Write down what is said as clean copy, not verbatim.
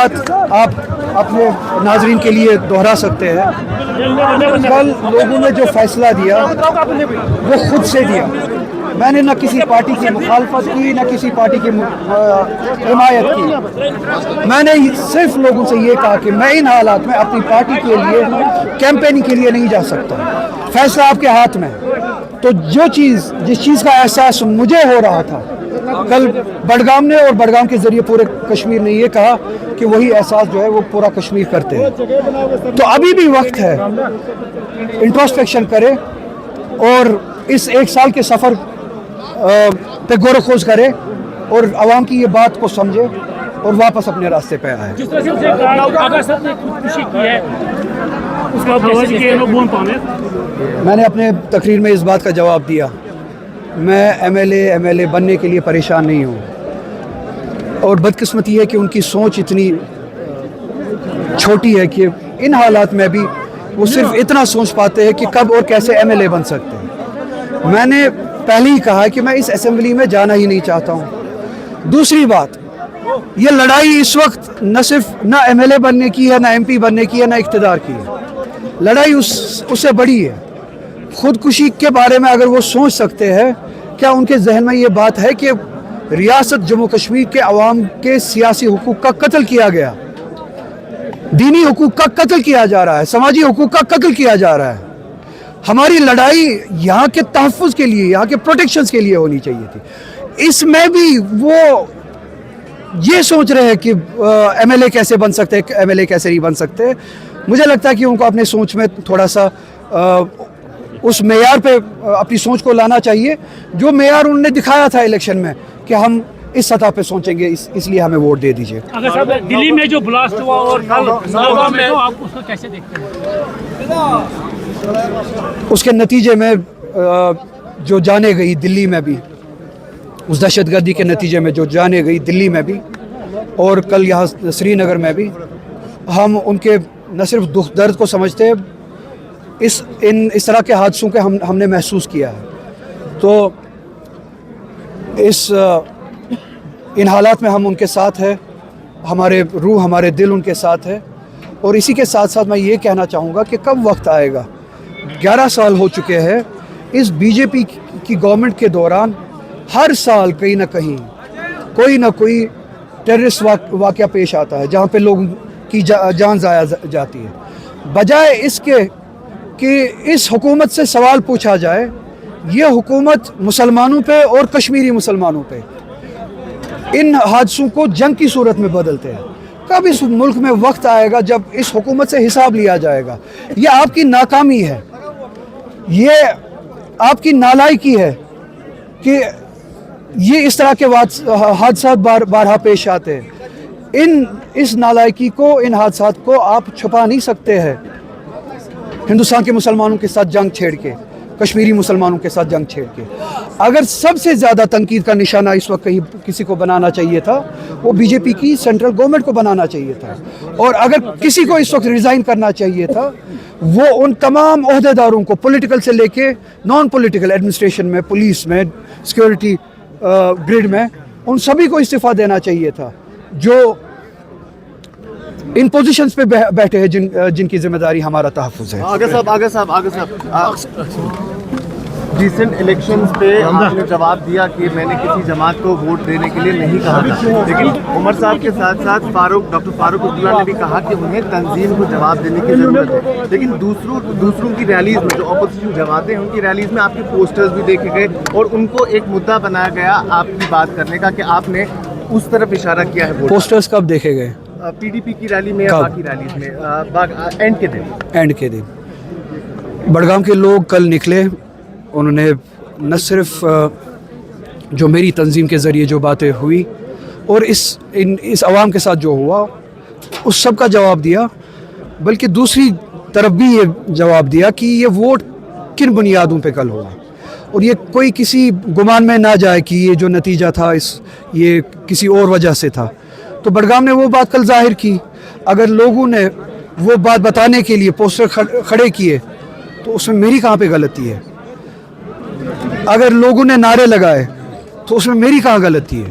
بات آپ اپنے ناظرین کے لیے دہرا سکتے ہیں. کل لوگوں نے جو فیصلہ دیا وہ خود سے دیا. میں نے نہ کسی پارٹی کی مخالفت کی نہ کسی پارٹی کی حمایت کی. میں نے صرف لوگوں سے یہ کہا کہ میں ان حالات میں اپنی پارٹی کے لیے کیمپیننگ کے لیے نہیں جا سکتا. فیصلہ آپ کے ہاتھ میں. تو جس چیز کا احساس مجھے ہو رہا تھا کل بڈگام نے اور بڈگام کے ذریعے پورے کشمیر نے یہ کہا کہ وہی احساس جو ہے وہ پورا کشمیر کرتے ہیں. تو ابھی بھی وقت ہے انٹروسپیکشن کرے اور اس ایک سال کے سفر پہ غور و خوض کرے اور عوام کی یہ بات کو سمجھے اور واپس اپنے راستے پہ آئے. جس طرح سے خودکشی کی ہے اس کا میں نے اپنے تقریر میں اس بات کا جواب دیا. میں ایم ایل اے بننے کے لیے پریشان نہیں ہوں اور بدقسمتی ہے کہ ان کی سوچ اتنی چھوٹی ہے کہ ان حالات میں بھی وہ صرف اتنا سوچ پاتے ہیں کہ کب اور کیسے ایم ایل اے بن سکتے ہیں. میں نے پہلے ہی کہا کہ میں اس اسمبلی میں جانا ہی نہیں چاہتا ہوں. دوسری بات یہ لڑائی اس وقت نہ صرف نہ ایم ایل اے بننے کی ہے نہ ایم پی بننے کی ہے نہ اقتدار کی ہے. لڑائی اس سے بڑی ہے. خودکشی کے بارے میں اگر وہ سوچ سکتے ہیں کیا ان کے ذہن میں یہ بات ہے کہ ریاست جموں کشمیر کے عوام کے سیاسی حقوق کا قتل کیا گیا, دینی حقوق کا قتل کیا جا رہا ہے, سماجی حقوق کا قتل کیا جا رہا ہے. ہماری لڑائی یہاں کے تحفظ کے لیے یہاں کے پروٹیکشنز کے لیے ہونی چاہیے تھی. اس میں بھی وہ یہ سوچ رہے ہیں کہ ایم ایل اے کیسے بن سکتے ہیں ایم ایل اے کیسے نہیں بن سکتے. مجھے لگتا ہے کہ ان کو اپنے سوچ میں تھوڑا سا اس معیار پہ اپنی سوچ کو لانا چاہیے جو معیار انہوں نے دکھایا تھا الیکشن میں کہ ہم اس سطح پہ سوچیں گے, اس لیے ہمیں ووٹ دے دیجیے. اگر صاحب دلی میں جو بلاسٹ ہوا اور کل میں آپ اس کو کیسے دیکھتے ہیں؟ اس کے نتیجے میں جو جانے گئی دلی میں بھی, اس دہشت گردی کے نتیجے میں جو جانے گئی دلی میں بھی اور کل یہاں سری نگر میں بھی, ہم ان کے نہ صرف دکھ درد کو سمجھتے ہیں, اس طرح کے حادثوں کے ہم نے محسوس کیا ہے. تو ان حالات میں ہم ان کے ساتھ ہیں, ہمارے روح ہمارے دل ان کے ساتھ ہے. اور اسی کے ساتھ ساتھ میں یہ کہنا چاہوں گا کہ کب وقت آئے گا. 11 سال ہو چکے ہیں اس بی جے پی کی گورنمنٹ کے دوران. ہر سال کہیں نہ کہیں کوئی نہ کوئی ٹیررسٹ واقعہ پیش آتا ہے جہاں پہ لوگوں کی جان ضائع جاتی ہے. بجائے اس کے کہ اس حکومت سے سوال پوچھا جائے, یہ حکومت مسلمانوں پہ اور کشمیری مسلمانوں پہ ان حادثوں کو جنگ کی صورت میں بدلتے ہیں. کب اس ملک میں وقت آئے گا جب اس حکومت سے حساب لیا جائے گا؟ یہ آپ کی ناکامی ہے, یہ آپ کی نالائکی ہے کہ یہ اس طرح کے حادثات بارہا پیش آتے ہیں. اس نالائکی کو, ان حادثات کو آپ چھپا نہیں سکتے ہیں ہندوستان کے مسلمانوں کے ساتھ جنگ چھیڑ کے, کشمیری مسلمانوں کے ساتھ جنگ چھیڑ کے. اگر سب سے زیادہ تنقید کا نشانہ اس وقت کہیں کسی کو بنانا چاہیے تھا وہ بی جے پی کی سینٹرل گورنمنٹ کو بنانا چاہیے تھا. اور اگر کسی کو اس وقت ریزائن کرنا چاہیے تھا وہ ان تمام عہدیداروں کو, پولیٹیکل سے لے کے نان پولیٹیکل ایڈمنسٹریشن میں, پولیس میں, سیکورٹی گریڈ میں, ان سبھی کو استعفیٰ دینا چاہیے تھا جو ان پوزیشنز پہ بیٹھے ہیں جن کی ذمہ داری ہمارا تحفظ ہے. آگے صاحب ریسنٹ الیکشنز پہ آپ نے جواب دیا کہ میں نے کسی جماعت کو ووٹ دینے کے لیے نہیں کہا تھا, لیکن عمر صاحب کے ساتھ ساتھ ڈاکٹر فاروق عبداللہ نے بھی کہا کہ انہیں تنظیم کو جواب دینے کی ضرورت ہے. لیکن دوسروں کی ریلیز میں, جو اپوزیشن جماعتیں ہیں ان کی ریلیز میں آپ کے پوسٹرز بھی دیکھے گئے اور ان کو ایک مدعا بنایا گیا آپ کی بات کرنے کا کہ آپ نے اس طرف اشارہ کیا ہے. پوسٹرز کب دیکھے گئے؟ پی ڈی پی کی ریلی میں یا باقی ریلیز میں اینڈ کے دن. بڈگام کے لوگ کل نکلے, انہوں نے نہ صرف جو میری تنظیم کے ذریعے جو باتیں ہوئی اور اس عوام کے ساتھ جو ہوا اس سب کا جواب دیا, بلکہ دوسری طرف بھی یہ جواب دیا کہ یہ ووٹ کن بنیادوں پہ کل ہوا اور یہ کوئی کسی گمان میں نہ جائے کہ یہ جو نتیجہ تھا یہ کسی اور وجہ سے تھا. تو بڈگام نے وہ بات کل ظاہر کی. اگر لوگوں نے وہ بات بتانے کے لیے پوسٹر کھڑے کیے تو اس میں میری کہاں پہ غلطی ہے؟ اگر لوگوں نے نعرے لگائے تو اس میں میری کہاں غلطی ہے؟